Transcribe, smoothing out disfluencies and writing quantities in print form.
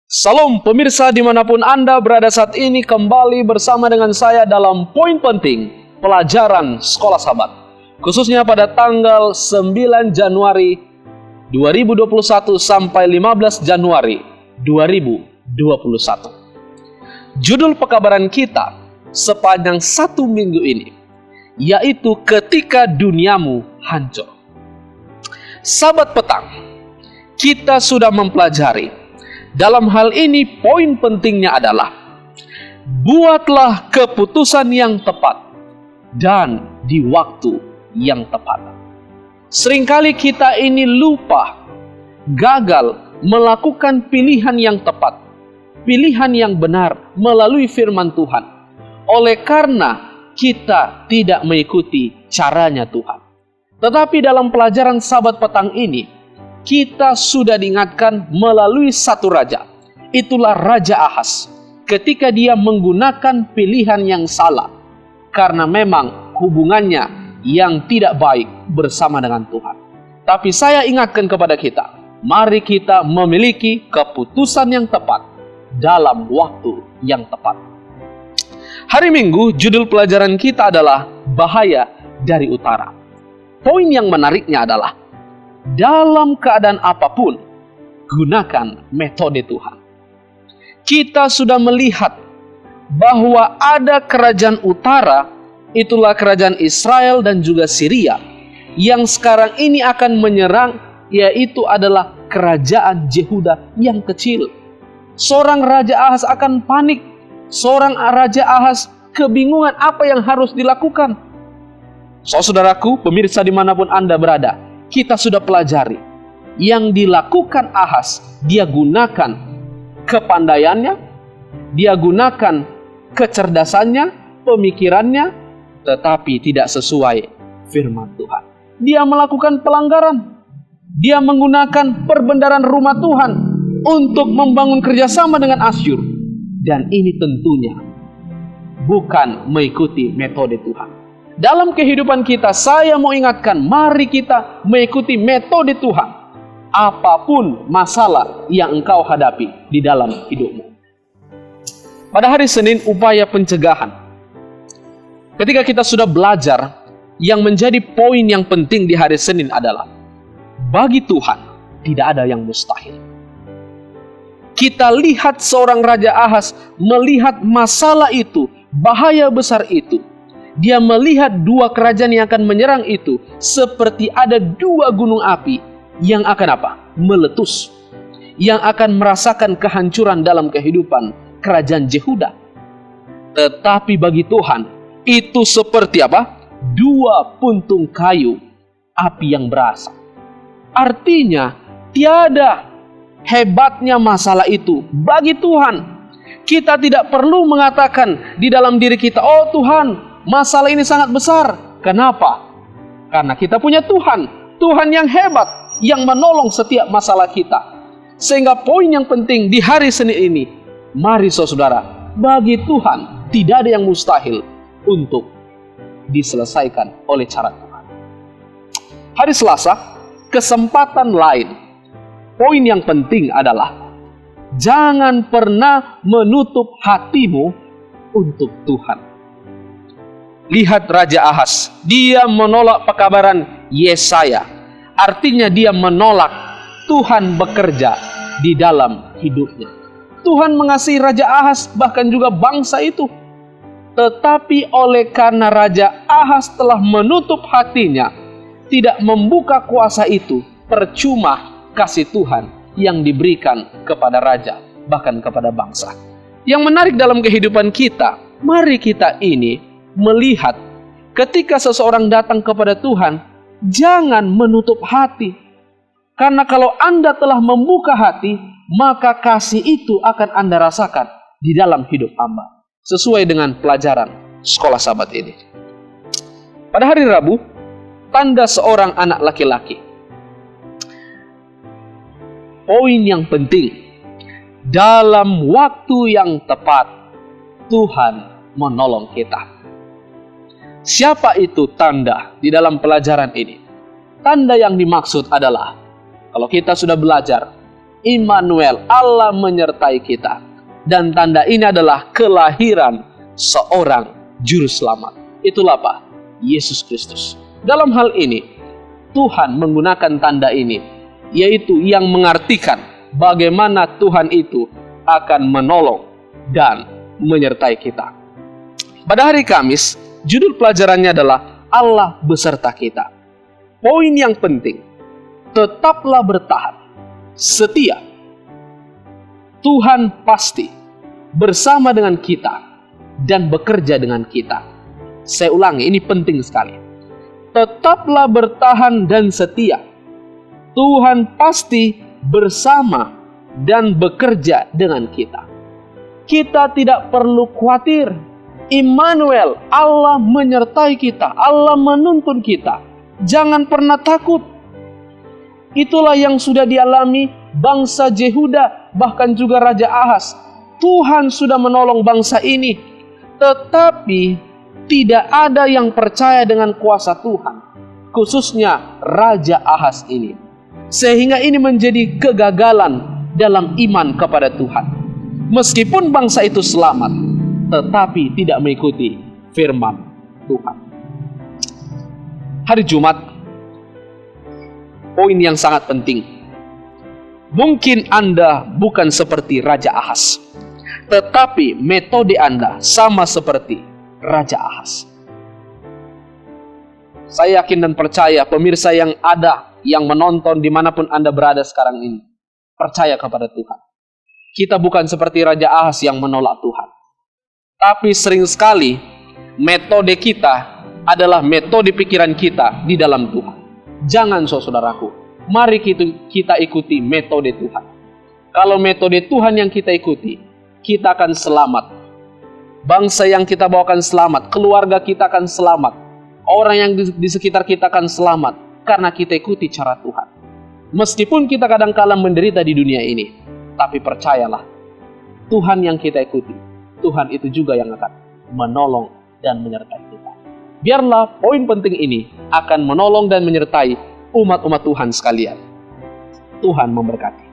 Salam pemirsa dimanapun Anda berada saat ini, kembali bersama dengan saya dalam Poin Penting Pelajaran Sekolah Sahabat, khususnya pada tanggal 9 Januari 2021 sampai 15 Januari 2021. Judul pekabaran kita sepanjang satu minggu ini yaitu ketika duniamu hancur. Sahabat petang, kita sudah mempelajari. Dalam hal ini poin pentingnya adalah buatlah keputusan yang tepat dan di waktu yang tepat. Seringkali kita ini lupa, gagal melakukan pilihan yang tepat, pilihan yang benar melalui firman Tuhan. Oleh karena kita tidak mengikuti caranya Tuhan. Tetapi dalam pelajaran Sahabat Petang ini, kita sudah diingatkan melalui satu raja. Itulah Raja Ahaz. Ketika dia menggunakan pilihan yang salah. Karena memang hubungannya yang tidak baik bersama dengan Tuhan. Tapi saya ingatkan kepada kita, mari kita memiliki keputusan yang tepat dalam waktu yang tepat. Hari Minggu, judul pelajaran kita adalah Bahaya dari Utara. Poin yang menariknya adalah dalam keadaan apapun, gunakan metode Tuhan. Kita sudah melihat bahwa ada kerajaan utara, itulah kerajaan Israel dan juga Syria, yang sekarang ini akan menyerang, yaitu adalah kerajaan Yehuda yang kecil. Seorang Raja Ahaz akan panik, seorang Raja Ahaz kebingungan apa yang harus dilakukan. Saudaraku, pemirsa dimanapun Anda berada, kita sudah pelajari yang dilakukan Ahaz. Dia gunakan kepandaiannya, dia gunakan kecerdasannya, pemikirannya, tetapi tidak sesuai firman Tuhan. Dia melakukan pelanggaran. Dia menggunakan perbendaharaan rumah Tuhan untuk membangun kerjasama dengan Asyur. Dan ini tentunya bukan mengikuti metode Tuhan. Dalam kehidupan kita, saya mau ingatkan, mari kita mengikuti metode Tuhan. Apapun masalah yang engkau hadapi di dalam hidupmu. Pada hari Senin, upaya pencegahan. Ketika kita sudah belajar, yang menjadi poin yang penting di hari Senin adalah, bagi Tuhan tidak ada yang mustahil. Kita lihat seorang Raja Ahaz melihat masalah itu, bahaya besar itu. Dia melihat dua kerajaan yang akan menyerang itu seperti ada dua gunung api yang akan apa? Meletus. Yang akan merasakan kehancuran dalam kehidupan kerajaan Yehuda. Tetapi bagi Tuhan itu seperti apa? Dua puntung kayu api yang berasap. Artinya tiada hebatnya masalah itu bagi Tuhan. Kita tidak perlu mengatakan di dalam diri kita, oh Tuhan, masalah ini sangat besar. Kenapa? Karena kita punya Tuhan. Tuhan yang hebat, yang menolong setiap masalah kita. Sehingga poin yang penting di hari Senin ini, mari saudara, bagi Tuhan tidak ada yang mustahil untuk diselesaikan oleh cara Tuhan. Hari Selasa, kesempatan lain. Poin yang penting adalah jangan pernah menutup hatimu untuk Tuhan. Lihat Raja Ahaz, dia menolak pekabaran Yesaya. Artinya dia menolak Tuhan bekerja di dalam hidupnya. Tuhan mengasihi Raja Ahaz, bahkan juga bangsa itu. Tetapi oleh karena Raja Ahaz telah menutup hatinya, tidak membuka kuasa itu, percuma kasih Tuhan yang diberikan kepada Raja, bahkan kepada bangsa. Yang menarik dalam kehidupan kita, mari kita ini melihat ketika seseorang datang kepada Tuhan, jangan menutup hati. Karena kalau Anda telah membuka hati, maka kasih itu akan Anda rasakan di dalam hidup Anda. Sesuai dengan pelajaran Sekolah Sahabat ini. Pada hari Rabu, tanda seorang anak laki-laki. Poin yang penting, dalam waktu yang tepat, Tuhan menolong kita. Siapa itu tanda di dalam pelajaran ini? Tanda yang dimaksud adalah, kalau kita sudah belajar, Immanuel, Allah menyertai kita. Dan tanda ini adalah kelahiran seorang juru selamat. Itulah apa? Yesus Kristus. Dalam hal ini, Tuhan menggunakan tanda ini, yaitu yang mengartikan bagaimana Tuhan itu akan menolong dan menyertai kita. Pada hari Kamis, judul pelajarannya adalah Allah beserta kita. Poin yang penting, tetaplah bertahan, setia. Tuhan pasti bersama dengan kita dan bekerja dengan kita. Saya ulangi, ini penting sekali. Tetaplah bertahan dan setia. Tuhan pasti bersama dan bekerja dengan kita. Kita tidak perlu khawatir. Immanuel, Allah menyertai kita. Allah menuntun kita. Jangan pernah takut. Itulah yang sudah dialami bangsa Yehuda, bahkan juga Raja Ahaz. Tuhan sudah menolong bangsa ini, tetapi tidak ada yang percaya dengan kuasa Tuhan, khususnya Raja Ahaz ini. Sehingga ini menjadi kegagalan dalam iman kepada Tuhan. Meskipun bangsa itu selamat, tetapi tidak mengikuti firman Tuhan. Hari Jumat, poin yang sangat penting. Mungkin Anda bukan seperti Raja Ahaz, tetapi metode Anda sama seperti Raja Ahaz. Saya yakin dan percaya pemirsa yang ada, yang menonton dimanapun Anda berada sekarang ini, percaya kepada Tuhan. Kita bukan seperti Raja Ahaz yang menolak Tuhan. Tapi sering sekali metode kita adalah metode pikiran kita di dalam Tuhan. Jangan saudaraku, mari kita ikuti metode Tuhan. Kalau metode Tuhan yang kita ikuti, kita akan selamat. Bangsa yang kita bawakan selamat, keluarga kita akan selamat. Orang yang di sekitar kita akan selamat karena kita ikuti cara Tuhan. Meskipun kita kadang-kala menderita di dunia ini, tapi percayalah, Tuhan yang kita ikuti, Tuhan itu juga yang akan menolong dan menyertai kita. Biarlah poin penting ini akan menolong dan menyertai umat-umat Tuhan sekalian. Tuhan memberkati.